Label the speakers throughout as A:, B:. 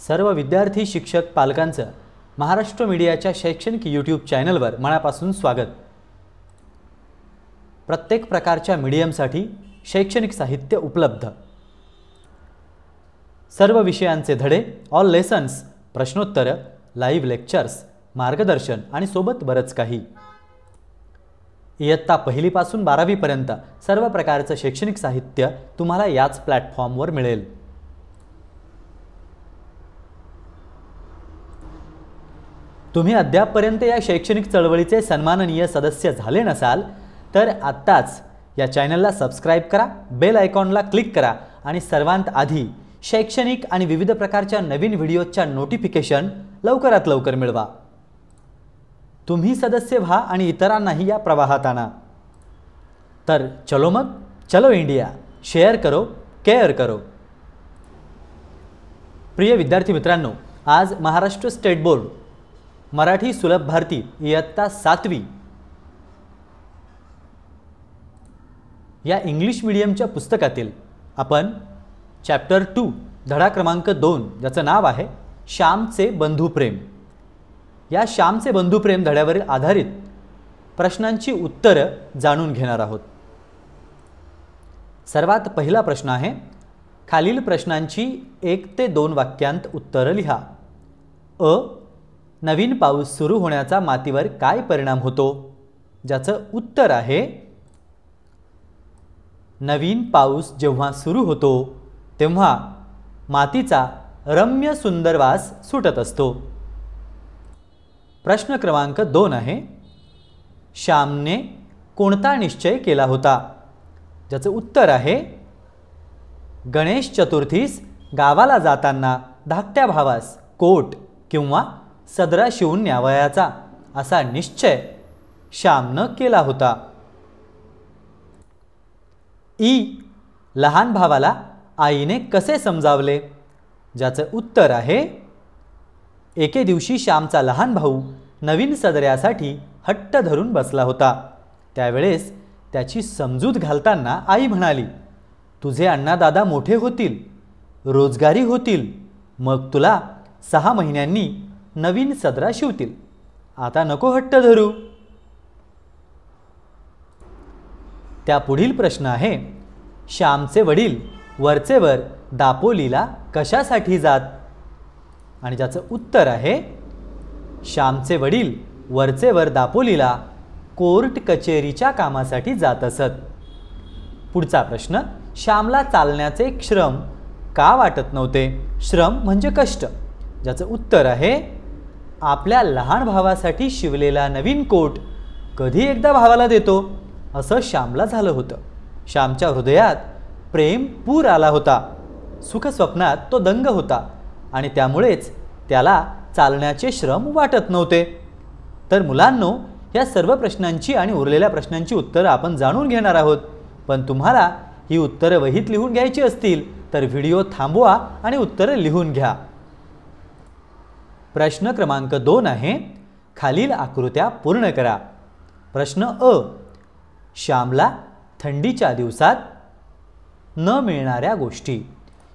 A: सर्व विद्यार्थी शिक्षक पालकांचं महाराष्ट्र मीडियाच्या शैक्षणिक यूट्यूब चॅनलवर मनापासून स्वागत। प्रत्येक प्रकारच्या मीडियमसाठी शैक्षणिक साहित्य उपलब्ध। सर्व विषयांचे धडे, ऑल लेसन्स, प्रश्नोत्तर, लाईव्ह लेक्चर्स, मार्गदर्शन आणि सोबत बरंच काही। इयत्ता पहिलीपासून 12वी पर्यंत सर्व प्रकारचे शैक्षणिक साहित्य तुम्हाला याच प्लॅटफॉर्मवर मिळेल। तुम्ही अद्यापपर्यंत या शैक्षणिक चळवळीचे सन्माननीय सदस्य झाले नसाल तर आत्ताच या चॅनलला सबस्क्राइब करा, बेल आयकॉनला क्लिक करा आणि सर्वांत आधी शैक्षणिक आणि विविध प्रकारच्या नवीन व्हिडिओच्या नोटिफिकेशन लवकरात लवकर मिळवा। तुम्ही सदस्य व्हा आणि इतरांनाही या प्रवाहात आणा। तर चलो मग, चलो इंडिया, शेअर करो, केअर करो। प्रिय विद्यार्थी मित्रांनो, आज महाराष्ट्र स्टेट बोर्ड मराठी सुलभ भारती इयत्ता 7वी या इंग्लिश मीडियमच्या पुस्तकातील आपण चॅप्टर 2 धडा क्रमांक 2 ज्याचं नाव आहे श्यामचे बंधुप्रेम, या श्यामचे बंधुप्रेम धड्यावर आधारित प्रश्नांची उत्तरं जाणून घेणार आहोत। सर्वात पहिला प्रश्न आहे, खालील प्रश्नांची 1 ते 2 वाक्यांत उत्तरं लिहा। अ, नवीन पाऊस सुरू होण्याचा मातीवर काय परिणाम होतो? ज्याचं उत्तर आहे, नवीन पाऊस जेव्हा सुरू होतो तेव्हा मातीचा रम्य सुंदर वास सुटत असतो। प्रश्न क्रमांक 2 आहे, श्यामने कोणता निश्चय केला होता? ज्याचं उत्तर आहे, गणेश चतुर्थीस गावाला जाताना धाकट्या भावास कोट किंवा सदरा शिवून न्यावयाचा असा निश्चय श्यामनं केला होता। ई, लहान भावाला आईने कसे समजावले? ज्याचं उत्तर आहे, एके दिवशी श्यामचा लहान भाऊ नवीन सदऱ्यासाठी हट्ट धरून बसला होता। त्यावेळेस त्याची समजूत घालताना आई म्हणाली, तुझे अण्णा दादा मोठे होतील, रोजगारी होतील, मग तुला 6 महिन्यांनी नवीन सदरा शिवतील, आता नको हट्ट धरू। त्या पुढील प्रश्न आहे, श्यामचे वडील वरचेवर दापोलीला कशासाठी जात? आणि ज्याचं उत्तर आहे, श्यामचे वडील वरचेवर दापोलीला कोर्ट कचेरीच्या कामासाठी जात असत। पुढचा प्रश्न, श्यामला चालण्याचे श्रम का वाटत नव्हते? श्रम म्हणजे कष्ट। ज्याचं उत्तर आहे, आपल्या लहान भावासाठी शिवलेला नवीन कोट कधी एकदा भावाला देतो असं श्यामला झालं होतं। श्यामच्या हृदयात प्रेम पूर आला होता, सुखस्वप्नात तो दंग होता आणि त्यामुळेच त्याला चालण्याचे श्रम वाटत नव्हते। तर मुलांनो, या सर्व प्रश्नांची आणि उरलेल्या प्रश्नांची उत्तरं आपण जाणून घेणार आहोत, पण तुम्हाला ही उत्तरं वहीत लिहून घ्यायची असतील तर व्हिडिओ थांबवा आणि उत्तरं लिहून घ्या। प्रश्न क्रमांक 2 आहे, खालील आकृत्या पूर्ण करा। प्रश्न अ, श्यामला थंडीच्या दिवसात न मिळणाऱ्या गोष्टी।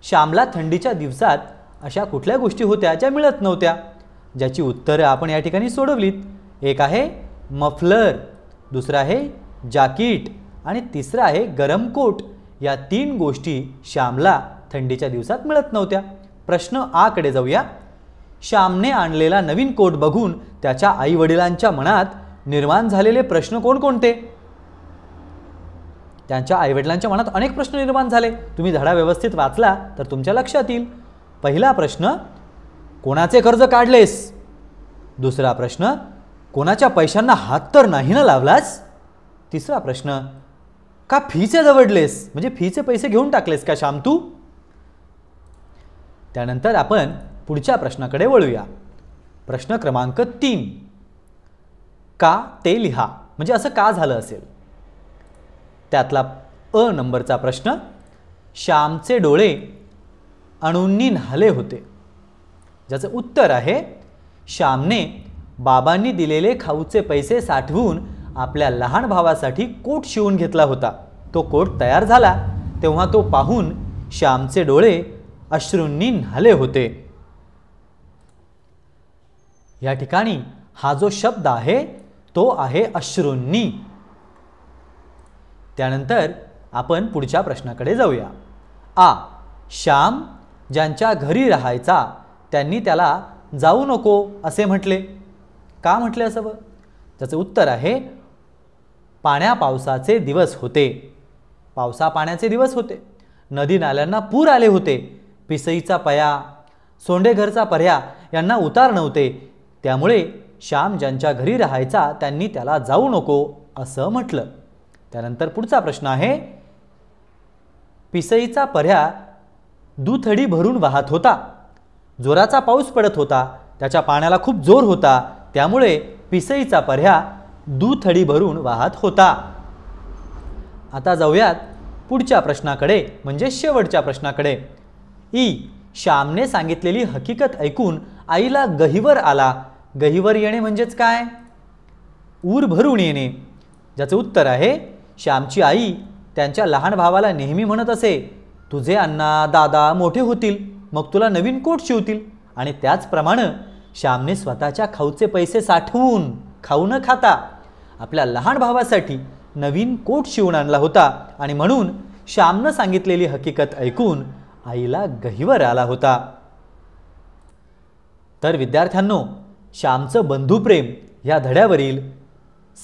A: श्यामला थंडीच्या दिवसात अशा कुठल्या गोष्टी होत्या ज्या मिळत नव्हत्या? ज्याची उत्तरं आपण या ठिकाणी सोडवलीत। एक आहे मफलर, दुसरा आहे जॅकेट आणि तिसरा आहे गरम कोट। या 3 गोष्टी श्यामला थंडीच्या दिवसात मिळत नव्हत्या। प्रश्न आ कडे जाऊया। श्यामने आणलेला नवीन कोट बघून त्याच्या आईवडिलांच्या मनात निर्माण झालेले प्रश्न कोणकोणते? त्यांच्या आईवडिलांच्या मनात अनेक प्रश्न निर्माण झाले। तुम्ही धडा व्यवस्थित वाचला तर तुमच्या लक्षात येईल। पहिला प्रश्न, कोणाचे कर्ज काढलेस? दुसरा प्रश्न, कोणाच्या पैशांना हात तर नाही ना लावलास? तिसरा प्रश्न, का फीचे दवडलेस? म्हणजे फीचे पैसे घेऊन टाकलेस का श्याम तू? त्यानंतर आपण पुढच्या प्रश्नाकडे वळूया। प्रश्न क्रमांक 3, का ते लिहा, म्हणजे असं का झालं असेल? त्यातला अ नंबरचा प्रश्न, श्यामचे डोळे अणूंनी न्हाले होते। ज्याचं उत्तर आहे, श्यामने बाबांनी दिलेले खाऊचे पैसे साठवून आपल्या लहान भावासाठी कोट शिवून घेतला होता। तो कोट तयार झाला तेव्हा तो पाहून श्यामचे डोळे अश्रूंनी न्हाले होते। या ठिकाणी हा जो शब्द आहे तो आहे अश्रूंनी. त्यानंतर आपण पुढच्या प्रश्नाकडे जाऊया. आ. श्याम ज्यांच्या घरी राहायचा त्यांनी त्याला जाऊ नको असे म्हटले. का म्हटले असावं? त्याचं उत्तर आहे पाण्या पावसाचे दिवस होते. पावसा पाण्याचे दिवस होते. नदी नाल्यांना पूर आले होते. पिसईचा पया, सोंडेघरचा पर्या यांना उतार नव्हते. त्यामुळे श्याम ज्यांच्या घरी राहायचा त्यांनी त्याला जाऊ नको असं म्हटलं. त्यानंतर पुढचा प्रश्न आहे. पिसईचा पर्या दुथडी भरून वाहत होता. जोराचा पाऊस पडत होता. त्याच्या पाण्याला खूप जोर होता. त्यामुळे पिसईचा पर्या दुथडी भरून वाहत होता. आता जाऊयात पुढच्या प्रश्नाकडे म्हणजे शेवटच्या प्रश्नाकडे. ई. श्यामने सांगितलेली हकीकत ऐकून आईला गहिवर आला. गहिवर येणे म्हणजेच काय? ऊर भरून येणे. ज्याचं उत्तर आहे श्यामची आई त्यांच्या लहान भावाला नेहमी म्हणत असे, तुझे अण्णा दादा मोठे होतील मग तुला नवीन कोट शिवतील. आणि त्याचप्रमाणे श्यामने स्वतःच्या खाऊचे पैसे साठवून खाऊ न खाता आपल्या लहान भावासाठी नवीन कोट शिवून आणला होता. आणि म्हणून श्यामने सांगितलेली हकीकत ऐकून आईला गहिवर आला होता. तर विद्यार्थ्यांनो, श्यामचं बंधुप्रेम या धड्यावरील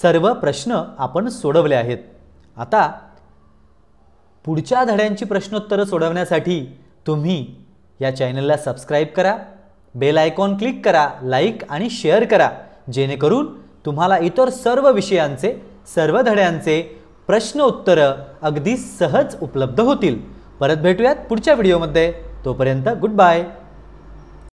A: सर्व प्रश्न आपण सोडवले आहेत. आता पुढच्या धड्यांची प्रश्नोत्तरं सोडवण्यासाठी तुम्ही या चॅनलला सबस्क्राईब करा, बेल आयकॉन क्लिक करा, लाईक आणि शेअर करा, जेणेकरून तुम्हाला इतर सर्व विषयांचे सर्व धड्यांचे प्रश्न उत्तरं अगदी सहज उपलब्ध होतील. परत भेटूयात पुढच्या व्हिडिओमध्ये. तोपर्यंत गुड बाय.